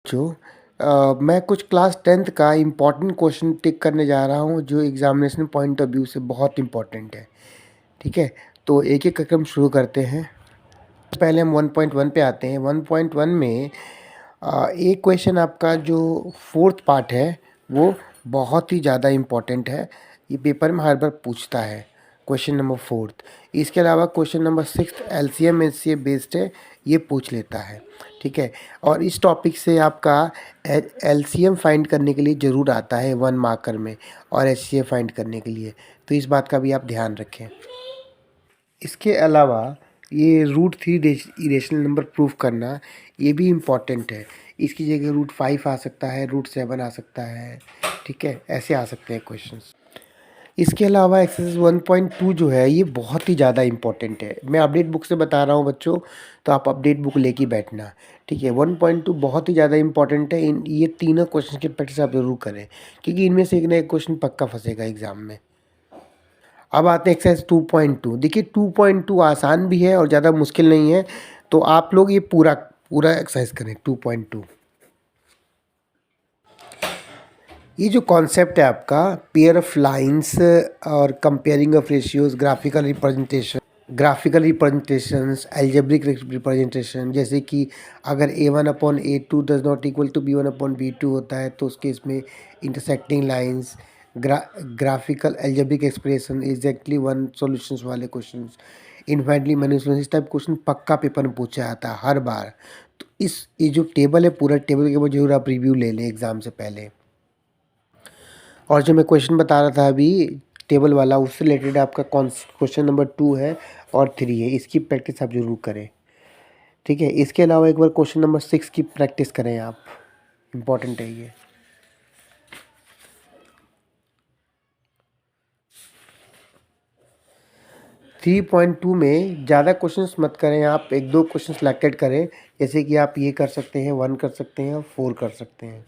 जो मैं कुछ क्लास 10th का इम्पोर्टेंट क्वेश्चन टिक करने जा रहा हूँ जो एग्जामिनेशन पॉइंट ऑफ व्यू से बहुत इम्पोर्टेंट है। ठीक है, तो एक एक करके हम शुरू करते हैं। पहले हम 1.1 पे आते हैं। 1.1 में एक क्वेश्चन आपका जो फोर्थ पार्ट है वो बहुत ही ज़्यादा इम्पोर्टेंट है। ये पेपर में हर बार पूछता है, क्वेश्चन नंबर फोर्थ। इसके अलावा question number six LCM SCF based है, ये पूछ लेता है। ठीक है, और इस टॉपिक से आपका LCM फाइंड करने के लिए ज़रूर आता है 1 मार्कर में, और HCF फाइंड करने के लिए, तो इस बात का भी आप ध्यान रखें। इसके अलावा ये रूट 3 इरेशनल नंबर प्रूव करना, ये भी इम्पॉर्टेंट है। इसकी जगह रूट 5 आ सकता है, रूट 7 आ सकता है। ठीक है, ऐसे आ सकते हैं क्वेश्चंस। इसके अलावा एक्सरसाइज 1.2 जो है ये बहुत ही ज़्यादा इम्पॉर्टेंट है। मैं अपडेट बुक से बता रहा हूँ बच्चों, तो आप अपडेट बुक लेके बैठना। ठीक है, 1.2 बहुत ही ज़्यादा इम्पॉर्टेंट है। ये तीनों क्वेश्चन की प्रैक्टिस आप ज़रूर करें, क्योंकि इनमें से एक ना एक क्वेश्चन पक्का फंसेगा एग्जाम में। अब आते हैं एक्सरसाइज 2.2। देखिए 2.2 आसान भी है और ज़्यादा मुश्किल नहीं है, तो आप लोग ये पूरा पूरा एक्सरसाइज करें 2.2। ये जो कॉन्सेप्ट है आपका पेयर ऑफ लाइंस और comparing of ratios, graphical representations, algebraic representation, जैसे कि अगर A1/A2 does not equal to B1/B2 होता है तो उसके इसमें intersecting lines, graphical algebraic expression, exactly one solutions वाले क्वेश्चंस, इन्फाइनटली मैनी सॉल्यूशंस, इस टाइप क्वेश्चन पक्का पेपर में पूछा जाता है हर बार। तो ये जो टेबल है, पूरा टेबल के ऊपर जरूर आप रिव्यू ले लें एग्जाम से पहले। और जो मैं क्वेश्चन बता रहा था अभी टेबल वाला, उससे रिलेटेड आपका कौन क्वेश्चन नंबर 2 है और 3 है, इसकी प्रैक्टिस आप जरूर करें। ठीक है, इसके अलावा एक बार क्वेश्चन नंबर 6 की प्रैक्टिस करें आप, इम्पॉर्टेंट है ये। थ्री पॉइंट टू में ज़्यादा क्वेश्चंस मत करें आप, एक दो क्वेश्चन सिलेक्टेड करें। जैसे कि आप ये कर सकते हैं, 1 कर सकते हैं और 4 कर सकते हैं।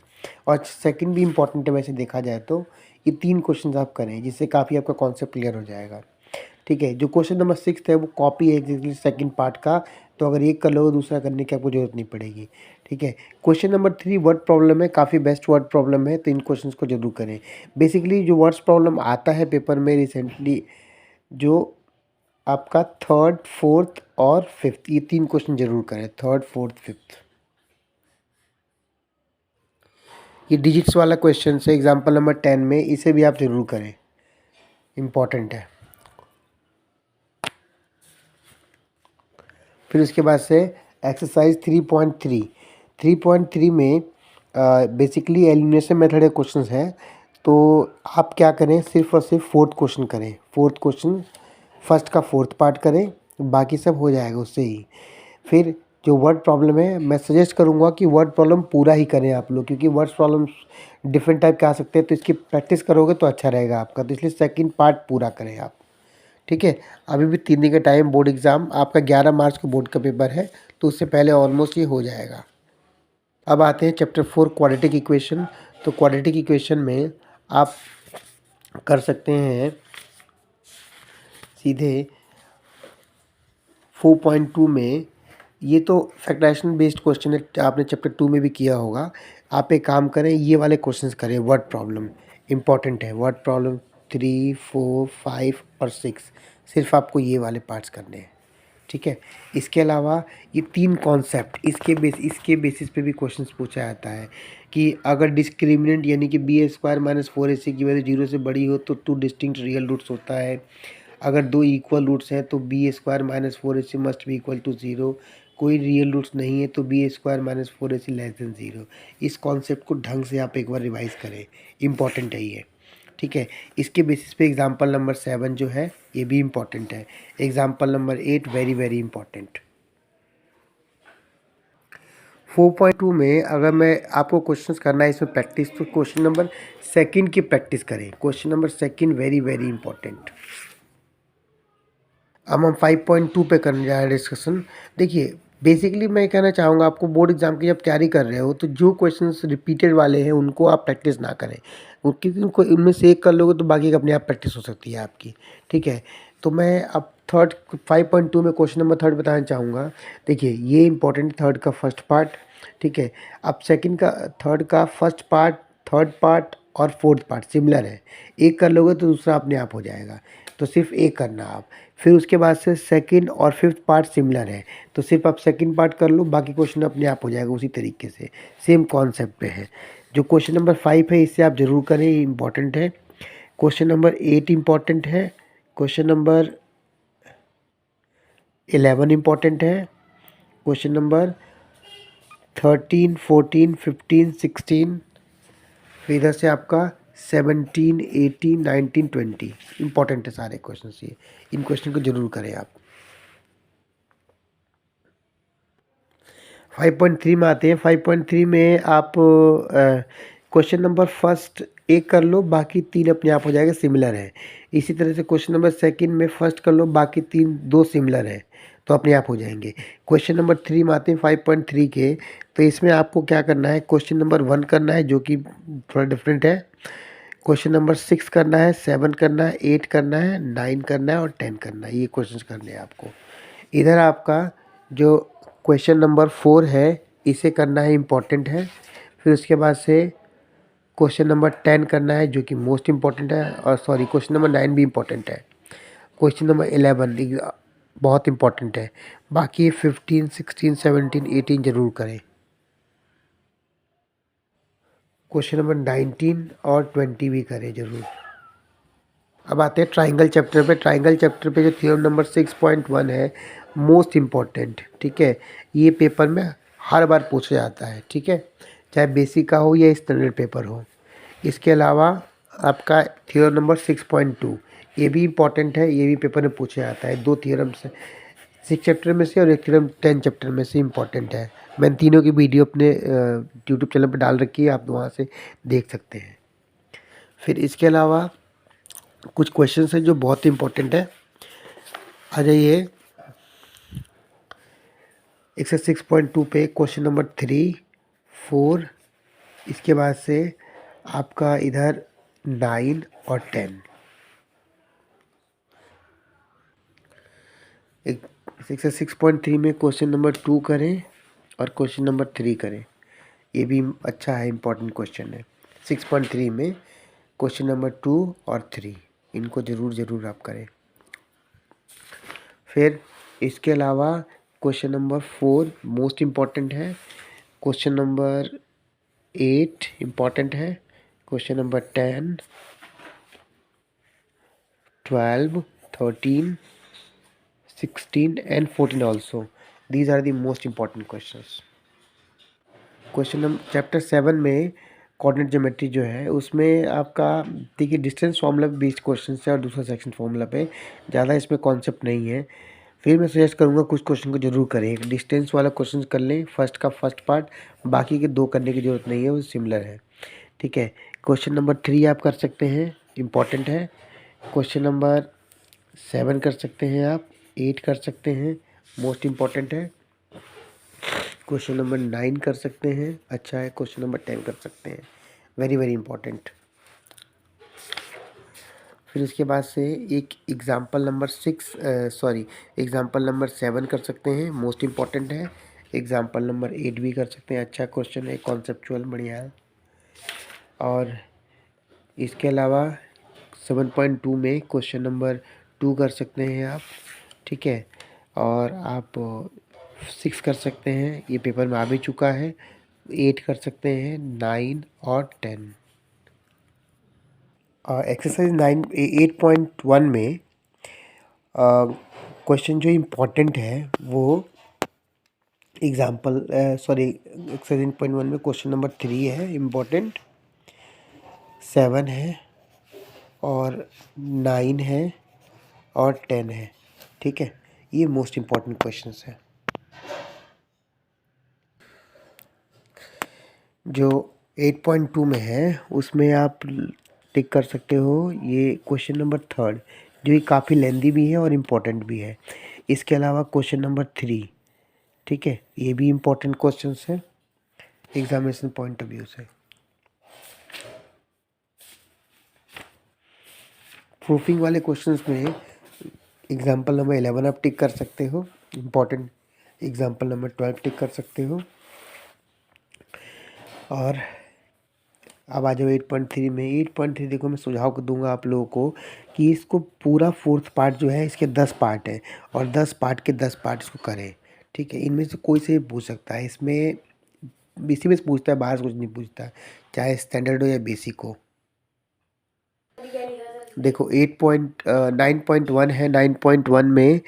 और सेकंड भी इम्पॉर्टेंट है वैसे देखा जाए तो, ये 3 क्वेश्चन आप करें जिससे काफ़ी आपका कॉन्सेप्ट क्लियर हो जाएगा। ठीक है, जो क्वेश्चन नंबर 6 है वो कॉपी है एग्जैक्टली सेकंड पार्ट का, तो अगर एक कर लो दूसरा करने की आपको जरूरत नहीं पड़ेगी। ठीक है, क्वेश्चन नंबर 3 वर्ड प्रॉब्लम है, काफ़ी बेस्ट वर्ड प्रॉब्लम है, तो इन क्वेश्चंस को जरूर करें। बेसिकली जो वर्ड्स प्रॉब्लम आता है पेपर में रिसेंटली, जो आपका थर्ड, फोर्थ और फिफ्थ, ये 3 क्वेश्चन जरूर करें, थर्ड, फोर्थ, फिफ्थ। ये डिजिट्स वाला क्वेश्चन है एग्जाम्पल नंबर 10 में, इसे भी आप जरूर करें, इम्पॉर्टेंट है। फिर उसके बाद से एक्सरसाइज 3.3। 3.3 में बेसिकली एलिमिनेशन मेथड के क्वेश्चंस हैं, तो आप क्या करें, सिर्फ और सिर्फ फोर्थ क्वेश्चन करें। फोर्थ क्वेश्चन फर्स्ट का फोर्थ पार्ट करें, बाकी सब हो जाएगा उससे ही। फिर जो वर्ड प्रॉब्लम है, मैं सजेस्ट करूँगा कि वर्ड प्रॉब्लम पूरा ही करें आप लोग, क्योंकि वर्ड प्रॉब्लम डिफरेंट टाइप के आ सकते हैं, तो इसकी प्रैक्टिस करोगे तो अच्छा रहेगा आपका, तो इसलिए सेकंड पार्ट पूरा करें आप। ठीक है, अभी भी 3 दिन का टाइम, बोर्ड एग्ज़ाम आपका 11 मार्च को बोर्ड का पेपर है, तो उससे पहले ऑलमोस्ट ये हो जाएगा। अब आते हैं चैप्टर 4 क्वाड्रेटिक इक्वेशन। तो क्वाड्रेटिक इक्वेशन में आप कर सकते हैं सीधे 4.2 में, ये तो फैक्टराइजेशन बेस्ड क्वेश्चन है, आपने चैप्टर 2 में भी किया होगा। आप एक काम करें, ये वाले क्वेश्चंस करें, वर्ड प्रॉब्लम इंपॉर्टेंट है, वर्ड प्रॉब्लम 3, 4, 5 और 6, सिर्फ आपको ये वाले पार्ट्स करने हैं। ठीक है, इसके अलावा ये 3 कॉन्सेप्ट, इसके बेसिस पे भी क्वेश्चंस पूछा जाता है कि अगर डिस्क्रिमिनेंट यानी कि b² - 4ac की वैल्यू 0 से बड़ी हो तो 2 डिस्टिंक्ट रियल रूट्स होता है। अगर 2 इक्वल रूट्स हैं तो b² - 4ac must be equal to 0। कोई रियल रूट्स नहीं है तो b² - 4ac लेस देन 0। इस कॉन्सेप्ट को ढंग से आप एक बार रिवाइज करें, इंपॉर्टेंट है ये। ठीक है, इसके बेसिस पे एग्जाम्पल नंबर 7 जो है ये भी इम्पॉर्टेंट है। Example number 8 very very important. 4.2 में अगर मैं आपको क्वेश्चंस करना है इसमें प्रैक्टिस, तो क्वेश्चन नंबर 2 की प्रैक्टिस करें। Question number 2 very very important. अब हम 5.2 पे करने जा रहे हैं डिस्कशन। देखिए बेसिकली मैं कहना चाहूँगा आपको, बोर्ड एग्जाम की जब तैयारी कर रहे हो तो जो क्वेश्चंस रिपीटेड वाले हैं उनको आप प्रैक्टिस ना करें, क्योंकि उनको इनमें से एक कर लोगे तो बाकी का अपने आप प्रैक्टिस हो सकती है आपकी। ठीक है, तो मैं अब 5.2 में क्वेश्चन नंबर 3 बताना चाहूँगा। देखिए ये इंपॉर्टेंट, थर्ड का फर्स्ट पार्ट ठीक है। अब सेकंड का, थर्ड का फर्स्ट पार्ट, थर्ड पार्ट और फोर्थ पार्ट सिमिलर है। एक कर लोगे तो दूसरा अपने आप हो जाएगा, तो सिर्फ एक करना आप। फिर उसके बाद से सेकंड और फिफ्थ पार्ट सिमिलर है, तो सिर्फ आप सेकंड पार्ट कर लो, बाकी क्वेश्चन अपने आप हो जाएगा उसी तरीके से। सेम कॉन्सेप्ट पे है। जो क्वेश्चन नंबर 5 है इसे आप ज़रूर करें, ये इंपॉर्टेंट है। क्वेश्चन नंबर 8 इम्पॉर्टेंट है। क्वेश्चन नंबर 11 इम्पॉर्टेंट है। क्वेश्चन नंबर 13, 14, 15, 16, फिर इधर से आपका 17, 18, 19, 20 इंपॉर्टेंट है सारे क्वेश्चन। ये इन क्वेश्चन को जरूर करें आप। 5.3 में आते हैं। 5.3 में आप क्वेश्चन नंबर फर्स्ट एक कर लो, बाकी तीन अपने आप हो जाएगा, सिमिलर है। इसी तरह से क्वेश्चन नंबर सेकंड में फर्स्ट कर लो, बाकी तीन दो सिमिलर है, तो अपने आप हो जाएंगे। क्वेश्चन नंबर 3 में आते हैं 5.3 के, तो इसमें आपको क्या करना है, क्वेश्चन नंबर 1 करना है जो कि थोड़ा डिफरेंट है। क्वेश्चन नंबर 6 करना है, 7 करना है, 8 करना है, 9 करना है और 10 करना है। ये क्वेश्चन करने हैं आपको। इधर आपका जो क्वेश्चन नंबर 4 है इसे करना है, इम्पॉर्टेंट है। फिर उसके बाद से क्वेश्चन नंबर 10 करना है जो कि मोस्ट इम्पॉर्टेंट है, और सॉरी क्वेश्चन नंबर 9 भी इम्पॉर्टेंट है। क्वेश्चन नंबर 11 बहुत इम्पॉर्टेंट है। बाकी 15, 16, 17, 18 जरूर करें। क्वेश्चन नंबर 19 और 20 भी करें जरूर। अब आते हैं ट्राइंगल चैप्टर पे। ट्राइंगल चैप्टर पे जो थ्योरम नंबर 6.1 है, मोस्ट इम्पॉर्टेंट, ठीक है। ये पेपर में हर बार पूछा जाता है, ठीक है, चाहे बेसिक का हो या स्टैंडर्ड पेपर हो। इसके अलावा आपका थ्योरम नंबर 6.2 ये भी इम्पॉर्टेंट है, ये भी पेपर में पूछा जाता है। दो थ्योरम से 6 चैप्टर में से और एक थ्योरम 10 चैप्टर में से इम्पॉर्टेंट है। मैंने तीनों की वीडियो अपने यूट्यूब चैनल पर डाल रखी है, आप वहाँ से देख सकते हैं। फिर इसके अलावा कुछ क्वेश्चंस हैं जो बहुत इंपॉर्टेंट है। आ जाइए एक्सरसाइज 6.2 पे क्वेश्चन नंबर 3, 4, इसके बाद से आपका इधर 9 और 10। एक एक्सरसाइज 6.3 में क्वेश्चन नंबर 2 करें और क्वेश्चन नंबर 3 करें। ये भी अच्छा है, इम्पोर्टेंट क्वेश्चन है। 6.3 में क्वेश्चन नंबर 2 और 3 इनको ज़रूर आप करें। फिर इसके अलावा क्वेश्चन नंबर 4 मोस्ट इम्पॉर्टेंट है। क्वेश्चन नंबर 8 इम्पॉर्टेंट है। Question number 10, 12, 13, 16 and 14 also. These are the most important questions. Question number chapter 7 में कोऑर्डिनेट ज्योमेट्री जो है उसमें आपका देखिए डिस्टेंस फॉर्मूला पे बेस्ड क्वेश्चन है और दूसरा सेक्शन फॉर्मूला पे, ज़्यादा इसमें कॉन्सेप्ट नहीं है। फिर मैं सजेस्ट करूँगा कुछ क्वेश्चन को जरूर करें। एक डिस्टेंस वाला क्वेश्चन कर लें, फर्स्ट का फर्स्ट पार्ट, बाकी के दो करने की ज़रूरत नहीं है, वो सिमिलर है, ठीक है। क्वेश्चन नंबर 3 आप कर सकते हैं, इम्पॉर्टेंट है। क्वेश्चन नंबर 7 कर सकते हैं आप, 8 कर सकते हैं, मोस्ट इम्पॉर्टेंट है। क्वेश्चन नंबर 9 कर सकते हैं, अच्छा है। क्वेश्चन नंबर 10 कर सकते हैं, वेरी वेरी इंपॉर्टेंट। फिर इसके बाद से एक एग्ज़ाम्पल नंबर 7 कर सकते हैं, मोस्ट इम्पॉर्टेंट है। एग्ज़ाम्पल नंबर 8 भी कर सकते हैं, अच्छा क्वेश्चन है, कॉन्सेप्चुअल बढ़िया है। और इसके अलावा 7.2 में क्वेश्चन नंबर 2 कर सकते हैं आप, ठीक है। और आप 6 कर सकते हैं, ये पेपर में आ भी चुका है। 8 कर सकते हैं, 9 और 10। एक्सरसाइज 8.1 में क्वेश्चन जो इम्पोर्टेंट है वो एक्सरसाइज 8.1 में क्वेश्चन नंबर 3 है इम्पोर्टेंट, 7 है और 9 है और 10 है, ठीक है। ये मोस्ट इम्पॉर्टेंट क्वेश्चंस है। जो 8.2 में है उसमें आप टिक कर सकते हो ये क्वेश्चन नंबर 3, जो ये काफ़ी लेंदी भी है और इम्पोर्टेंट भी है। इसके अलावा क्वेश्चन नंबर 3, ठीक है, ये भी इम्पोर्टेंट क्वेश्चंस है एग्जामिनेशन पॉइंट ऑफ व्यू से। प्रूफिंग वाले क्वेश्चंस में एग्जाम्पल नंबर 11 आप टिक कर सकते हो, इम्पोर्टेंट। एग्जाम्पल नंबर 12 टिक कर सकते हो। और अब आ जाओ 8.3 में। 8.3 देखो, मैं सुझाव दूंगा आप लोगों को कि इसको पूरा फोर्थ पार्ट जो है, इसके 10 पार्ट है और 10 पार्ट के 10 पार्ट इसको करें। ठीक है, इनमें से कोई से भी पूछ सकता है, इसमें इसी में से पूछता है, बाहर से कुछ नहीं पूछता, चाहे स्टैंडर्ड हो या बेसिक हो। देखो 9.1 है। 9.1 में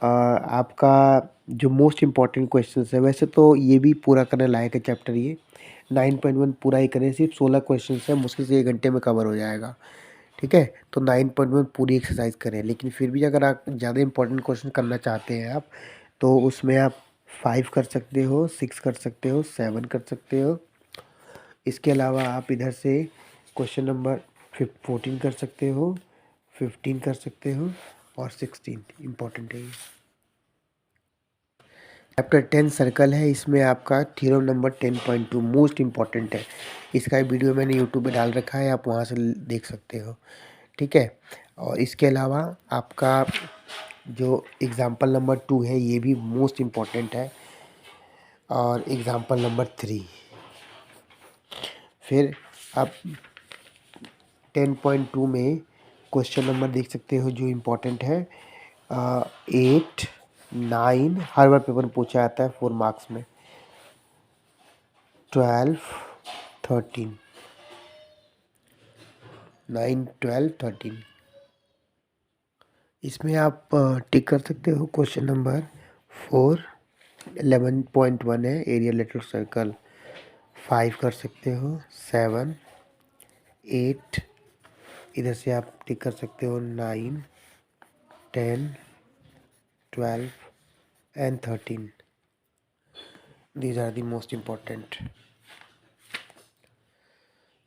आपका जो मोस्ट इम्पॉर्टेंट क्वेश्चन है, वैसे तो ये भी पूरा करने लायक है चैप्टर ये। 9.1 पूरा ही करें, सिर्फ 16 क्वेश्चन है, मुश्किल से 1 घंटे में कवर हो जाएगा। ठीक है, तो 9.1 पूरी एक्सरसाइज करें। लेकिन फिर भी अगर आप ज़्यादा इंपॉर्टेंट क्वेश्चन करना चाहते हैं आप, तो उसमें आप 5 कर सकते हो, 6 कर सकते हो, 7 कर सकते हो। इसके अलावा आप इधर से क्वेश्चन नंबर 14 कर सकते हो, 15 कर सकते हो और 16 इम्पॉर्टेंट है ये। चैप्टर 10 सर्कल है, इसमें आपका थ्योरम नंबर 10.2 मोस्ट इम्पॉर्टेंट है। इसका वीडियो मैंने यूट्यूब पे डाल रखा है, आप वहाँ से देख सकते हो। ठीक है, और इसके अलावा आपका जो एग्ज़ाम्पल नंबर 2 है, ये भी मोस्ट इम्पॉर्टेंट है, और एग्ज़ाम्पल नंबर 3। फिर आप 10.2 में क्वेश्चन नंबर देख सकते हो जो इम्पोर्टेंट है। 8, 9 हर बार पेपर में पूछा जाता है 4 मार्क्स में। 12, 13, 9, 12, 13। इसमें आप टिक कर सकते हो क्वेश्चन नंबर 4। 11.1 है, एरिया लेटर सर्कल। 5 कर सकते हो, 7, 8, इधर से आप टिक कर सकते हो 9, 10, 12 and 13। These are the most important.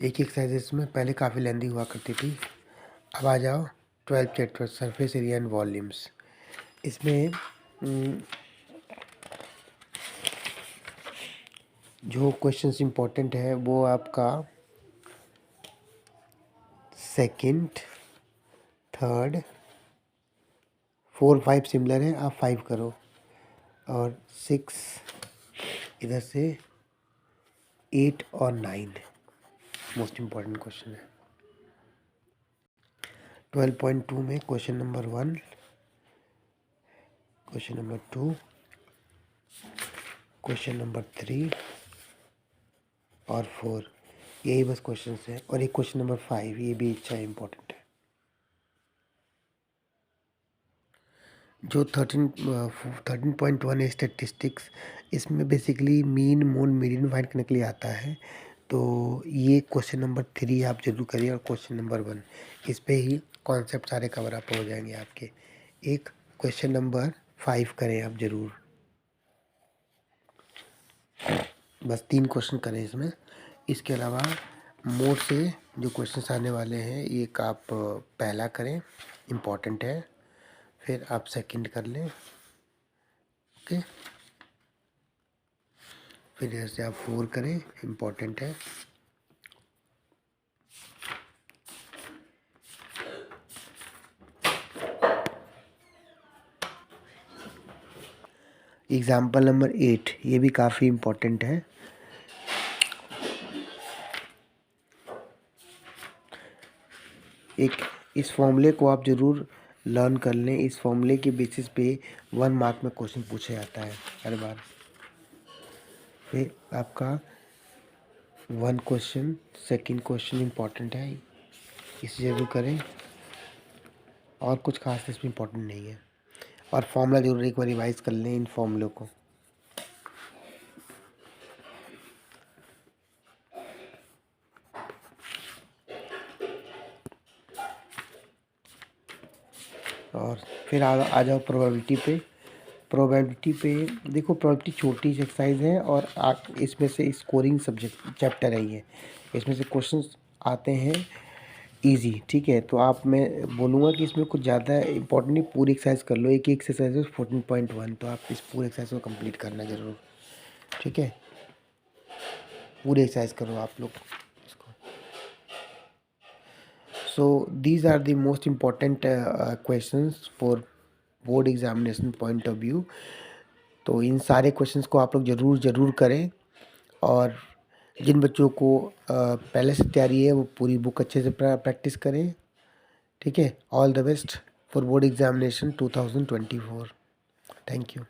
एक एक्सरसाइजेस में पहले काफ़ी लेंदी हुआ करती थी। अब आ जाओ 12 chapter surface area and volumes. इसमें जो क्वेश्चंस इम्पोर्टेंट है वो आपका सेकंड, थर्ड, 4, 5 सिमिलर है, आप 5 करो, और 6 इधर से 8 और 9 मोस्ट इम्पॉर्टेंट क्वेश्चन है। 12.2 में question number 1, question number 2, question number 3 और 4, यही बस क्वेश्चन है। और एक क्वेश्चन नंबर 5, ये भी अच्छा इम्पोर्टेंट है। जो 13.1 है स्टेटिस्टिक्स, इसमें basically mean, mode, median find करने के लिए आता है। तो ये क्वेश्चन नंबर 3 आप जरूर करिए, और क्वेश्चन नंबर 1, इस पे ही कॉन्सेप्ट सारे कवर अप हो जाएंगे आपके। एक क्वेश्चन नंबर 5 करें आप ज़रूर, बस 3 क्वेश्चन करें इसमें। इसके अलावा मोड से जो क्वेश्चंस आने वाले हैं, एक आप पहला करें, इम्पॉर्टेंट है, फिर आप सेकंड कर लें, ओके, फिर जैसे आप 4 करें, इम्पॉर्टेंट है, एग्ज़ाम्पल नंबर 8, ये भी काफ़ी इम्पोर्टेंट है। एक इस फॉर्मूले को आप ज़रूर लर्न कर लें। इस फॉर्मूले के बेसिस पे 1 मार्क में क्वेश्चन पूछा जाता है हर बार। फिर आपका 1 क्वेश्चन, सेकंड क्वेश्चन इम्पोर्टेंट है, इसे ज़रूर करें, और कुछ खास इसमें इम्पोर्टेंट नहीं है। और फॉर्मूला ज़रूर एक बार रिवाइज कर लें इन फॉर्मूलों को। और फिर आ जाओ प्रोबेबिलिटी पे। प्रोबेबिलिटी पे देखो, प्रोबेबिलिटी छोटी सी एक्सरसाइज है, और इसमें से स्कोरिंग सब्जेक्ट चैप्टर है ये। इसमें से क्वेश्चंस आते हैं इजी। ठीक है, तो आप, मैं बोलूँगा कि इसमें कुछ ज़्यादा इंपॉर्टेंट नहीं, पूरी एक्सरसाइज कर लो। एक ही एक्सरसाइज है 14.1, तो आप इस पूरी एक्सरसाइज को कंप्लीट करना ज़रूर। ठीक है, पूरी एक्सरसाइज करो आप लोग इसको। So these are the most important questions for board examination point of view. तो इन सारे क्वेश्चंस को आप लोग ज़रूर करें, और जिन बच्चों को पहले से तैयारी है वो पूरी बुक अच्छे से प्रैक्टिस करें। ठीक है, all the best for board examination 2024। Thank you.